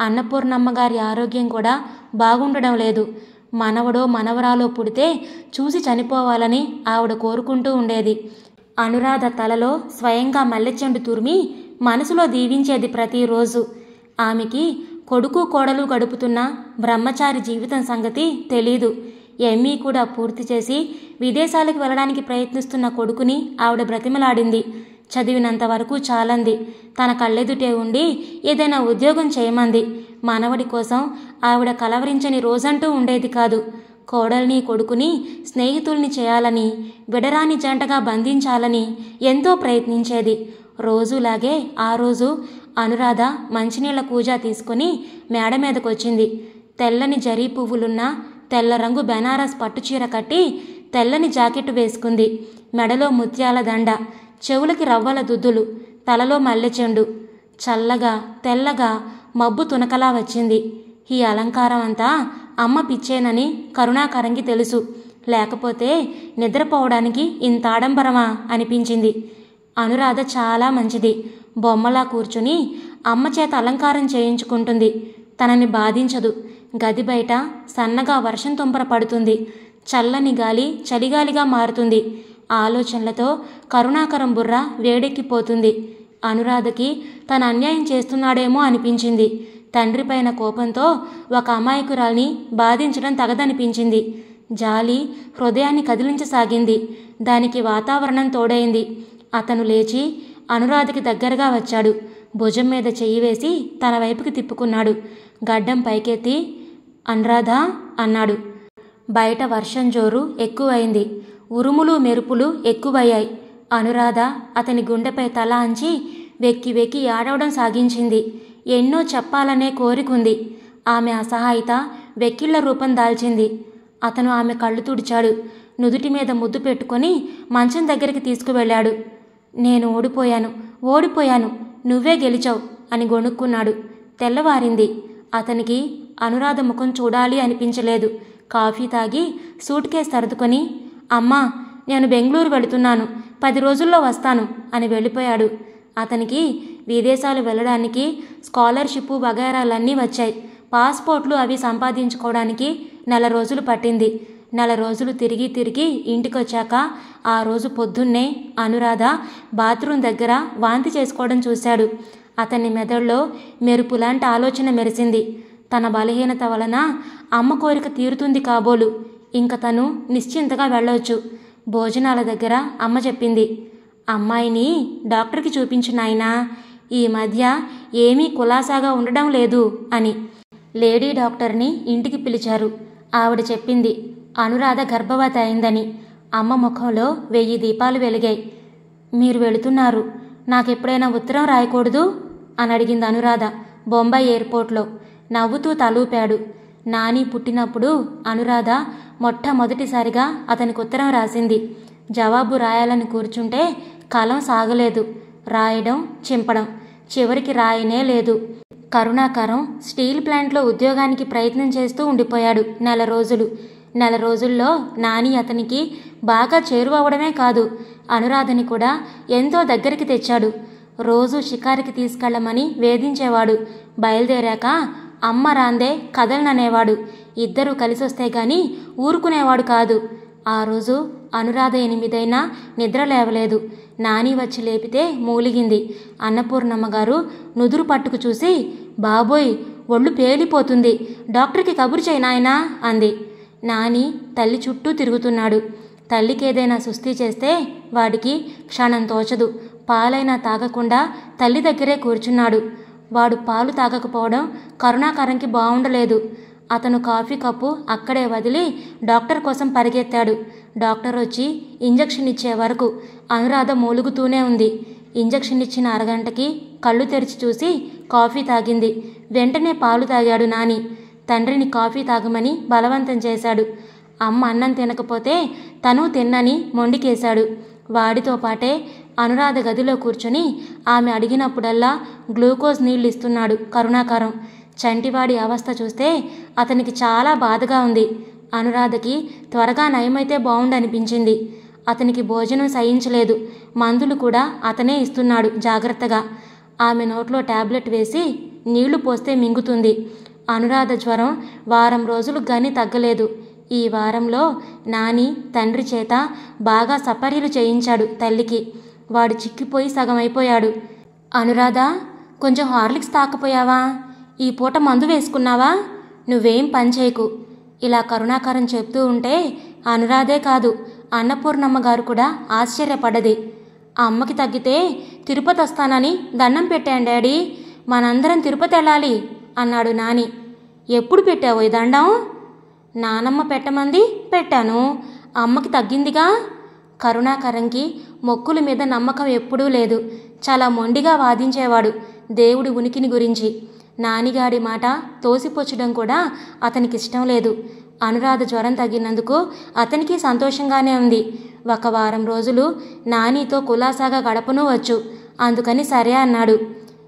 అన్నపూర్ణమ్మ గారి ఆరోగ్యం కూడా బాగుండడం లేదు. మనవడో మనవరాలో పుడితే చూసి చనిపోవాలని ఆవిడ కోరుకుంటూ ఉండేది. అనురాధ తలలో స్వయంగా మల్లెచెండు తురిమి మనసులో దీవించేది ప్రతిరోజు. ఆమెకి కొడుకు కోడలు గడుపుతున్న బ్రహ్మచారి జీవితం సంగతి తెలీదు. ఎంఈ కూడా పూర్తి చేసి విదేశాలకు వెళ్ళడానికి ప్రయత్నిస్తున్న కొడుకుని ఆవిడ బ్రతిమలాడింది. చదివినంత వరకు చాలంది. తన కళ్ళెదుటే ఉండి ఏదైనా ఉద్యోగం చేయమంది. మనవడి కోసం ఆవిడ కలవరించని రోజంటూ ఉండేది కాదు. కోడల్ని కొడుకుని స్నేహితుల్ని చేయాలని, విడరాని జంటగా బంధించాలని ఎంతో ప్రయత్నించేది. రోజులాగే ఆ రోజు అనురాధ మంచినీళ్ల కూజా తీసుకుని మేడ మీదకొచ్చింది. తెల్లని జరీ పువ్వులున్న తెల్ల రంగు బెనారస్ పట్టుచీర కట్టి తెల్లని జాకెట్టు వేసుకుంది. మెడలో ముత్యాల దండ, చెవులకి రవ్వల దుద్దులు, తలలో మల్లెచెండు. చల్లగా తెల్లగా మబ్బు తునకలా వచ్చింది. ఈ అలంకారం అంతా అమ్మ పిచ్చేనని కరుణాకరంకి తెలుసు. లేకపోతే నిద్రపోవడానికి ఇంత ఆడంబరమా అనిపించింది. అనురాధ చాలా మంచిది. బొమ్మలా కూర్చుని అమ్మ చేత అలంకారం చేయించుకుంటుంది. తనని బాధించదు. గది బయట సన్నగా వర్షం తుంపర పడుతుంది. చల్లని గాలి చలిగాలిగా మారుతుంది. ఆలోచనలతో కరుణాకరం బుర్ర వేడెక్కిపోతుంది. అనురాధకి తన అన్యాయం చేస్తున్నాడేమో అనిపించింది. తండ్రిపైన కోపంతో ఒక అమాయకురాల్ని బాధించడం తగదనిపించింది. జాలి హృదయాన్ని కదిలించసాగింది. దానికి వాతావరణం తోడైంది. అతను లేచి అనురాధకి దగ్గరగా వచ్చాడు. భుజం మీద చెయ్యి వేసి తన వైపుకి తిప్పుకున్నాడు. గడ్డం పైకెత్తి అనురాధ అన్నాడు. బయట వర్షం జోరు ఎక్కువైంది. ఉరుములు మెరుపులు ఎక్కువయ్యాయి. అనురాధ అతని గుండెపై తల అంచి వెక్కి వెక్కి ఏడవడం సాగించింది. ఎన్నో చెప్పాలనే కోరికుంది. ఆమె అసహాయత వెక్కిళ్ల రూపం దాల్చింది. అతను ఆమె కళ్ళు తుడిచాడు. నుదుటి మీద ముద్దు పెట్టుకొని మంచం దగ్గరికి తీసుకువెళ్ళాడు. నేను ఓడిపోయాను, నువ్వే గెలిచావు అని గొణుక్కున్నాడు. తెల్లవారింది. అతనికి అనురాధ ముఖం చూడాలి అనిపించలేదు. కాఫీ తాగి సూట్ కేస్ సర్దుకొని, అమ్మా నేను బెంగళూరు వెళుతున్నాను, 10 రోజుల్లో వస్తాను అని వెళ్ళిపోయాడు. అతనికి విదేశాలు వెళ్ళడానికి స్కాలర్షిప్ వగైరాలన్నీ వచ్చాయి. పాస్పోర్ట్లు అవి సంపాదించుకోవడానికి 4 రోజులు పట్టింది. 4 రోజులు తిరిగి ఇంటికొచ్చాక ఆ రోజు పొద్దున్నే అనురాధ బాత్రూమ్ దగ్గర వాంతి చేసుకోవడం చూశాడు. అతని మెదడులో మెరుపులాంటి ఆలోచన మెరిసింది. తన బలహీనత వలన అమ్మ కోరిక తీరుతుంది కాబోలు. ఇంక తను నిశ్చింతగా వెళ్ళవచ్చు. భోజనాల దగ్గర అమ్మ చెప్పింది, అమ్మాయిని డాక్టర్కి చూపించు నాయనా, ఈ మధ్య ఏమీ కులాసాగా ఉండడం లేదు అని. లేడీ డాక్టర్ని ఇంటికి పిలిచారు. ఆవిడ చెప్పింది అనురాధ గర్భవతి అయిందని. అమ్మ ముఖంలో 1000 దీపాలు వెలిగాయి. మీరు వెళుతున్నారు, నాకెప్పుడైనా ఉత్తరం రాయకూడదు అని అడిగింది అనురాధ బొంబాయి ఎయిర్పోర్ట్లో. నవ్వుతూ తలూపాడు. నాని పుట్టినప్పుడు అనురాధ మొట్టమొదటిసారిగా అతనికి ఉత్తరం రాసింది. జవాబు రాయాలని కూర్చుంటే కలం సాగలేదు. రాయడం చింపడం, చివరికి రాయనే లేదు. కరుణాకరం స్టీల్ ప్లాంట్లో ఉద్యోగానికి ప్రయత్నం చేస్తూ ఉండిపోయాడు 4 రోజులు. 4 రోజుల్లో నాని అతనికి బాగా చేరువవడమే కాదు, అనురాధని కూడా ఎంతో దగ్గరికి తెచ్చాడు. రోజు షికారికి తీసుకెళ్లమని వేధించేవాడు. బయలుదేరాక అమ్మ రాందే కదలననేవాడు. ఇద్దరూ కలిసొస్తే గాని ఊరుకునేవాడు కాదు. ఆ రోజు అనురాధ 8 అయినా నిద్ర లేవలేదు. నాని వచ్చి లేపితే మూలిగింది. అన్నపూర్ణమ్మ గారు నుదురు పట్టుకు చూసి, బాబోయ్ ఒళ్ళు పేలిపోతుంది, డాక్టర్కి కబురు చేయి నాయనా అంది. నాని తల్లి చుట్టూ తిరుగుతున్నాడు. తల్లికేదైనా సుస్థి చేస్తే వాడికి క్షణం తోచదు. పాలైనా తాగకుండా తల్లి దగ్గరే కూర్చున్నాడు. వాడు పాలు తాగకపోవడం కరుణాకరంకి బాగుండలేదు. అతను కాఫీ కప్పు అక్కడే వదిలి డాక్టర్ కోసం పరిగెత్తాడు. డాక్టర్ వచ్చి ఇంజెక్షన్ ఇచ్చే వరకు అనురాధ మూలుగుతూనే ఉంది. ఇంజెక్షన్ ఇచ్చిన అరగంటకి కళ్ళు తెరిచి చూసి కాఫీ తాగింది. వెంటనే పాలు తాగాడు నాని. తండ్రిని కాఫీ తాగమని బలవంతం చేశాడు. అమ్మ అన్నం తినకపోతే తను తిన్నని మొండికేశాడు. వాడితో పాటే అనురాధ గదిలో కూర్చొని ఆమె అడిగినప్పుడల్లా గ్లూకోజ్ నీళ్లు ఇస్తున్నాడు కరుణాకరం. చంటివాడి అవస్థ చూస్తే అతనికి చాలా బాధగా ఉంది. అనురాధకి త్వరగా నయమైతే బాగుండనిపించింది. అతనికి భోజనం సహించలేదు. మందులు కూడా అతనే ఇస్తున్నాడు జాగ్రత్తగా. ఆమె నోట్లో టాబ్లెట్ వేసి నీళ్లు పోస్తే మింగుతుంది. అనురాధ జ్వరం 1 వారం రోజులు గాని తగ్గలేదు. ఈ వారంలో నాని తండ్రి చేత బాగా సపర్యలు చేయించాడు తల్లికి. వాడు చిక్కిపోయి సగం అయిపోయాడు. అనురాధ, కొంచెం హార్లిక్స్ తాకపోయావా? ఈ పూట మందు వేసుకున్నావా? నువ్వేం పని చేయకు. ఇలా కరుణాకరం చెప్తూ ఉంటే అనురాధే కాదు, అన్నపూర్ణమ్మ గారు కూడా ఆశ్చర్యపడ్డది. అమ్మకి తగ్గితే తిరుపతి వస్తానని దండం పెట్టాను డాడీ, మనందరం తిరుపతి వెళ్ళాలి అన్నాడు నాని. ఎప్పుడు పెట్టావో ఈ దండం? నానమ్మ పెట్టమంది పెట్టాను, అమ్మకి తగ్గిందిగా. కరుణాకరంకి మొక్కుల మీద నమ్మకం ఎప్పుడూ లేదు. చాలా మొండిగా వాదించేవాడు దేవుడి ఉనికిని గురించి. నానిగాడి మాట తోసిపుచ్చడం కూడా అతనికి ఇష్టం లేదు. అనురాధ జ్వరం తగ్గినందుకు అతనికి సంతోషంగానే ఉంది. ఒక వారం రోజులు నానితో కులాసాగా గడపను వచ్చు. అందుకని సరే అన్నాడు.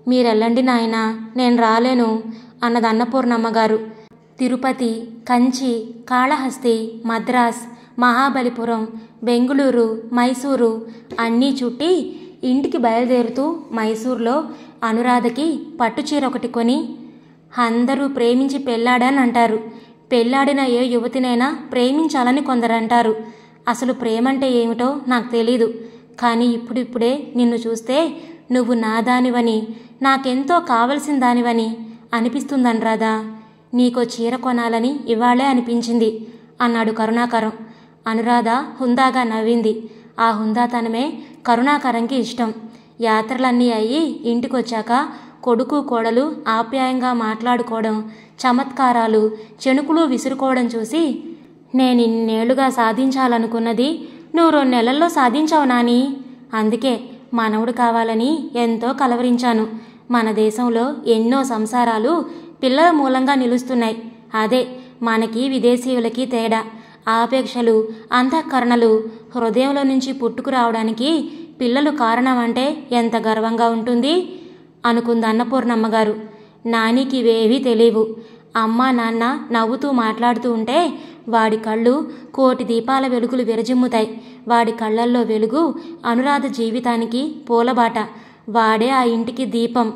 మీరెళ్ళండి నాయనా, నేను రాలేను అన్నది అన్నపూర్ణమ్మగారు. తిరుపతి, కంచి, కాళహస్తి, మద్రాస్, మహాబలిపురం, బెంగుళూరు, మైసూరు అన్నీ చుట్టి ఇంటికి బయలుదేరుతూ మైసూరులో అనురాధకి పట్టుచీర ఒకటి కొని, అందరూ ప్రేమించి పెళ్ళాడని అంటారు. పెళ్ళాడిన ఏ యువతినైనా ప్రేమించాలని కొందరంటారు. అసలు ప్రేమంటే ఏమిటో నాకు తెలీదు. కానీ ఇప్పుడిప్పుడే నిన్ను చూస్తే నువ్వు నా దానివని, నాకెంతో కావలసిన దానివని అనిపిస్తుందనురాధా. నీకో చీర కొనాలని ఇవాళే అనిపించింది అన్నాడు కరుణాకరం. అనురాధ హుందాగా నవ్వింది. ఆ హుందాతనమే కరుణాకరంకి ఇష్టం. యాత్రలన్నీ అయ్యి ఇంటికొచ్చాక కొడుకు కోడలు ఆప్యాయంగా మాట్లాడుకోవడం, చమత్కారాలు, చెణుకులు విసురుకోవడం చూసి, నేనిన్నేళ్లుగా సాధించాలనుకున్నది నువ్వు 2 నెలల్లో సాధించావు నాని. అందుకే మనవడు కావాలని ఎంతో కలవరించాను. మన దేశంలో ఎన్నో సంసారాలు పిల్లల మూలంగా నిలుస్తున్నాయి. అదే మనకి విదేశీయులకి తేడా. ఆపేక్షలు, అంతఃకరణలు హృదయంలో నుంచి పుట్టుకురావడానికి పిల్లలు కారణం అంటే ఎంత గర్వంగా ఉంటుంది అనుకుంది అన్నపూర్ణమ్మగారు. నానికి ఇవేవీ తెలియవు. అమ్మా నాన్న నవ్వుతూ మాట్లాడుతూ ఉంటే వాడి కళ్ళు 1,000,000 దీపాల వెలుగులు విరజిమ్ముతాయి. వాడి కళ్ళల్లో వెలుగు అనురాధ జీవితానికి పూలబాట. వాడే ఆ ఇంటికి దీపం.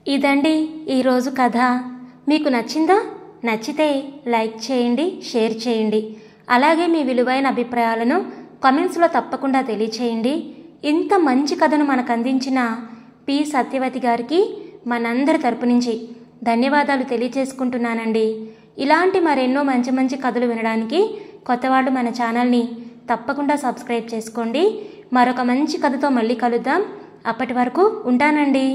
ఇదండి ఈరోజు కథ. మీకు నచ్చిందా? నచ్చితే లైక్ చేయండి, షేర్ చేయండి. అలాగే మీ విలువైన అభిప్రాయాలను కామెంట్స్లో తప్పకుండా తెలియచేయండి. ఇంత మంచి కథను మనకు అందించిన పి సత్యవతి గారికి మనందరి తరపు నుంచి ధన్యవాదాలు తెలియచేసుకుంటున్నానండి. ఇలాంటి మరెన్నో మంచి మంచి కథలు వినడానికి కొత్తవాళ్ళు మన ఛానల్ని తప్పకుండా సబ్స్క్రైబ్ చేసుకోండి. మరొక మంచి కథతో మళ్ళీ కలుద్దాం. అప్పటి వరకు ఉంటానండి.